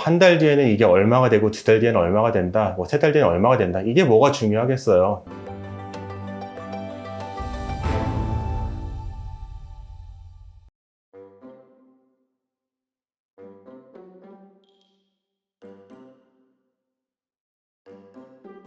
한 달 뒤에는 이게 얼마가 되고 두 달 뒤에는 얼마가 된다, 뭐 세 달 뒤에는 얼마가 된다. 이게 뭐가 중요하겠어요.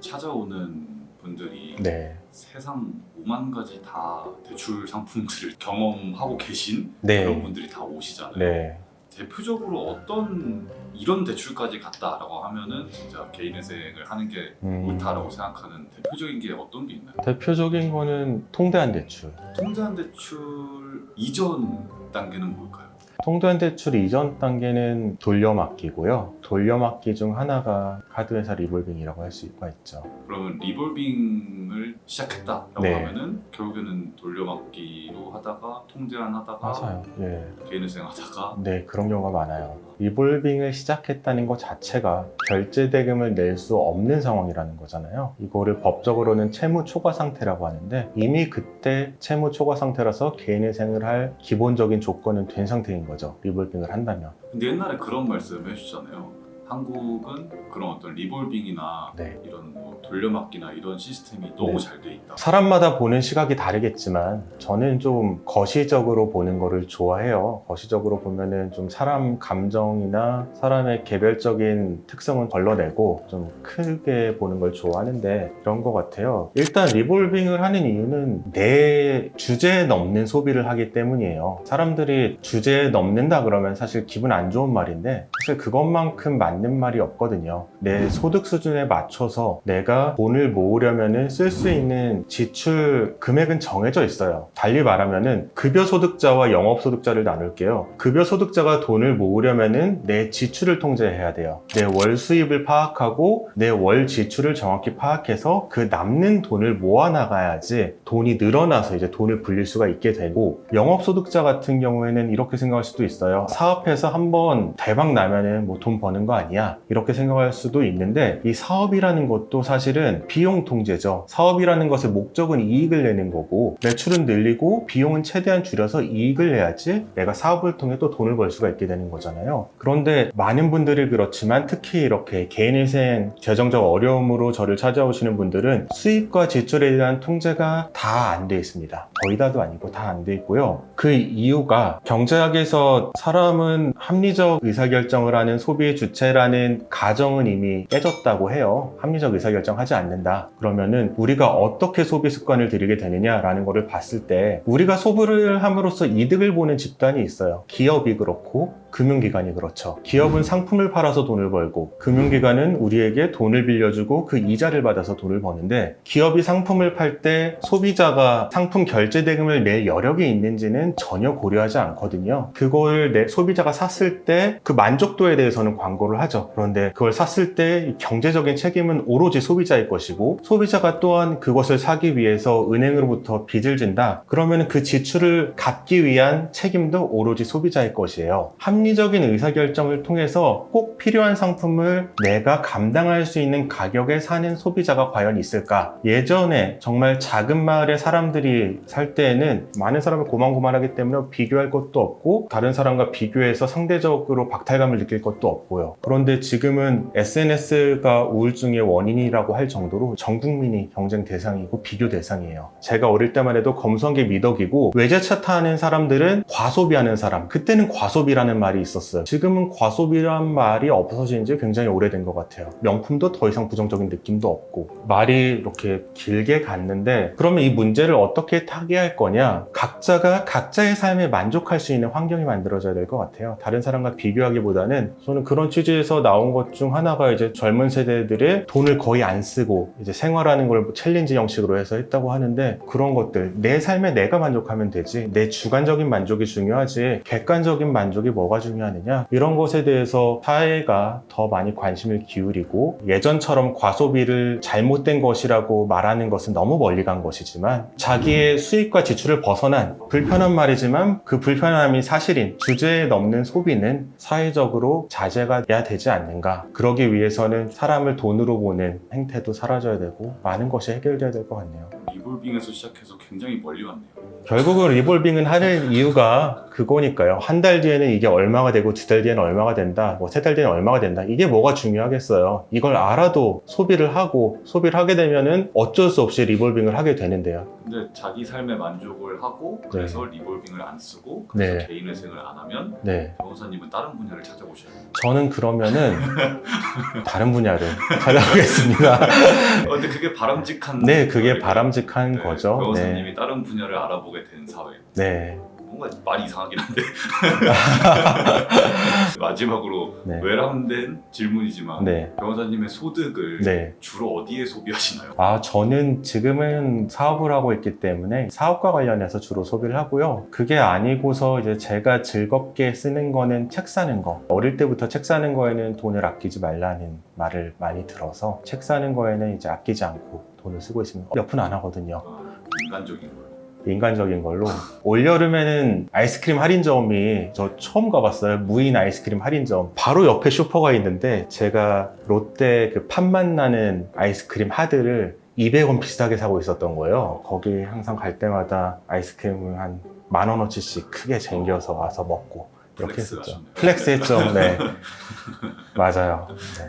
찾아오는 분들이 네. 세상 5만 가지 다 대출 상품들을 경험하고 계신 네. 그런 분들이 다 오시잖아요. 네. 대표적으로 어떤 이런 대출까지 갔다라고 하면은 진짜 개인회생을 하는 게 옳다라고 생각하는 대표적인 게 어떤 게 있나요? 대표적인 거는 통대한 대출. 통제한 대출 이전 단계는 뭘까요? 통대한 대출 이전 단계는 돌려막기고요. 돌려막기 중 하나가 카드회사 리볼빙이라고 할 수가 있죠. 그러면 리볼빙을 시작했다라고 네. 하면은 결국에는 돌려막기로 하다가 통제한 하다가 맞아요. 예. 개인회생 하다가 네, 그런 경우가 많아요. 리볼빙을 시작했다는 것 자체가 결제 대금을 낼 수 없는 상황이라는 거잖아요. 이거를 법적으로는 채무 초과 상태라고 하는데 이미 그때 채무 초과 상태라서 개인회생을 할 기본적인 조건은 된 상태인 거죠. 리볼빙을 한다면. 근데 옛날에 그런 말씀 해주셨잖아요. 한국은 그런 어떤 리볼빙이나 네. 이런 뭐 돌려막기나 이런 시스템이 너무 네. 잘 돼 있다. 사람마다 보는 시각이 다르겠지만 저는 좀 거시적으로 보는 거를 좋아해요. 거시적으로 보면은 좀 사람 감정이나 사람의 개별적인 특성은 걸러내고 좀 크게 보는 걸 좋아하는데 그런 것 같아요. 일단 리볼빙을 하는 이유는 내 주제에 넘는 소비를 하기 때문이에요. 사람들이 주제에 넘는다 그러면 사실 기분 안 좋은 말인데 사실 그것만큼 맞는 말이 없거든요. 내 소득 수준에 맞춰서 내가 돈을 모으려면은 쓸 수 있는 지출 금액은 정해져 있어요. 달리 말하면은 급여 소득자와 영업 소득자를 나눌게요. 급여 소득자가 돈을 모으려면은 내 지출을 통제해야 돼요. 내 월 수입을 파악하고 내 월 지출을 정확히 파악해서 그 남는 돈을 모아 나가야지 돈이 늘어나서 이제 돈을 불릴 수가 있게 되고, 영업 소득자 같은 경우에는 이렇게 생각할 수도 있어요. 사업해서 한번 대박 나면은 뭐 돈 버는 거 아니야? 이렇게 생각할 수도 있는데 이 사업이라는 것도 사실은 비용 통제죠. 사업이라는 것의 목적은 이익을 내는 거고 매출은 늘리고 비용은 최대한 줄여서 이익을 내야지 내가 사업을 통해 또 돈을 벌 수가 있게 되는 거잖아요. 그런데 많은 분들이 그렇지만 특히 이렇게 개인회생 재정적 어려움으로 저를 찾아오시는 분들은 수입과 지출에 대한 통제가 다 안 돼 있습니다. 거의 다도 아니고 다 안 돼 있고요. 그 이유가 경제학에서 사람은 합리적 의사결정을 하는 소비의 주체라는 가정은 이미 깨졌다고 해요. 합리적 의사결정 하지 않는다. 그러면은 우리가 어떻게 소비 습관을 들이게 되느냐라는 거를 봤을 때 우리가 소비를 함으로써 이득을 보는 집단이 있어요. 기업이 그렇고 금융기관이 그렇죠. 기업은 상품을 팔아서 돈을 벌고 금융기관은 우리에게 돈을 빌려주고 그 이자를 받아서 돈을 버는데 기업이 상품을 팔 때 소비자가 상품 결제 대금을 낼 여력이 있는지는 전혀 고려하지 않거든요. 그걸 소비자가 샀을 때 그 만족도에 대해서는 광고를 하죠. 그런데 그걸 샀을 때 경제적인 책임은 오로지 소비자의 것이고 소비자가 또한 그것을 사기 위해서 은행으로부터 빚을 진다. 그러면 그 지출을 갚기 위한 책임도 오로지 소비자의 것이에요. 합리적인 의사결정을 통해서 꼭 필요한 상품을 내가 감당할 수 있는 가격에 사는 소비자가 과연 있을까? 예전에 정말 작은 마을의 사람들이 살 때에는 많은 사람이 고만고만하기 때문에 비교할 것도 없고 다른 사람과 비교해서 상대적으로 박탈감을 느낄 것도 없고요. 그런데 지금은 SNS가 우울증의 원인이라고 할 정도로 전 국민이 경쟁 대상이고 비교 대상이에요. 제가 어릴 때만 해도 검성계 미덕이고 외제차 타는 사람들은 과소비하는 사람, 그때는 과소비라는 말이 있었어요. 지금은 과소비란 말이 없어진 지 굉장히 오래된 것 같아요. 명품도 더 이상 부정적인 느낌도 없고. 말이 이렇게 길게 갔는데 그러면 이 문제를 어떻게 타개할 거냐? 각자가 각자의 삶에 만족할 수 있는 환경이 만들어져야 될 것 같아요. 다른 사람과 비교하기보다는 저는 그런 취지에서 나온 것 중 하나가 이제 젊은 세대들의 돈을 거의 안 쓰고 이제 생활하는 걸 챌린지 형식으로 해서 했다고 하는데 그런 것들, 내 삶에 내가 만족하면 되지 내 주관적인 만족이 중요하지 객관적인 만족이 뭐가 중요하느냐, 이런 것에 대해서 사회가 더 많이 관심을 기울이고 예전처럼 과소비를 잘못된 것이라고 말하는 것은 너무 멀리 간 것이지만 자기의 수입과 지출을 벗어난, 불편한 말이지만 그 불편함이 사실인 주제에 넘는 소비는 사회적으로 자제가 돼야 되지 않는가. 그러기 위해서는 사람을 돈으로 보는 행태도 사라져야 되고 많은 것이 해결돼야 될 것 같네요. 리볼빙에서 시작해서 굉장히 멀리 왔네요. 결국은 리볼빙은 하는 이유가 그거니까요. 한 달 뒤에는 이게 얼마가 되고 두 달 뒤에는 얼마가 된다. 뭐 세 달 뒤에는 얼마가 된다. 이게 뭐가 중요하겠어요. 이걸 알아도 소비를 하게 되면은 어쩔 수 없이 리볼빙을 하게 되는데요. 근데 자기 삶에 만족을 하고 그래서 리볼빙을 안 쓰고 그래서 개인 회생을 안 하면 네. 변호사님은 다른 분야를 찾아오셔야 돼요. 저는 그러면은 다른 분야를 찾아보겠습니다. 근데 그게 바람직한 네, 그게 거예요. 바람직한 네, 거죠. 변호사님이 다른 분야를 알아보게 된 사회. 네. 뭔가 말이 이상하긴 한데 마지막으로 네. 외람된 질문이지만 네. 변호사님의 소득을 네. 주로 어디에 소비하시나요? 저는 지금은 사업을 하고 있기 때문에 사업과 관련해서 주로 소비를 하고요. 그게 아니고서 이제 제가 즐겁게 쓰는 거는 책 사는 거. 어릴 때부터 책 사는 거에는 돈을 아끼지 말라는 말을 많이 들어서 책 사는 거에는 이제 아끼지 않고 돈을 쓰고 있습니다. 몇푼 안 하거든요. 인간적인 걸로. 인간적인 걸로. 올여름에는 아이스크림 할인점이 저 처음 가봤어요. 무인 아이스크림 할인점. 바로 옆에 슈퍼가 있는데 제가 롯데 그 팥맛 나는 아이스크림 하드를 200원 비싸게 사고 있었던 거예요. 거기 항상 갈 때마다 아이스크림을 한 10,000원어치씩 크게 쟁겨서 와서 먹고 이렇게 플렉스 했었죠. 하셨네요. 플렉스 했죠. 네. 맞아요. 네.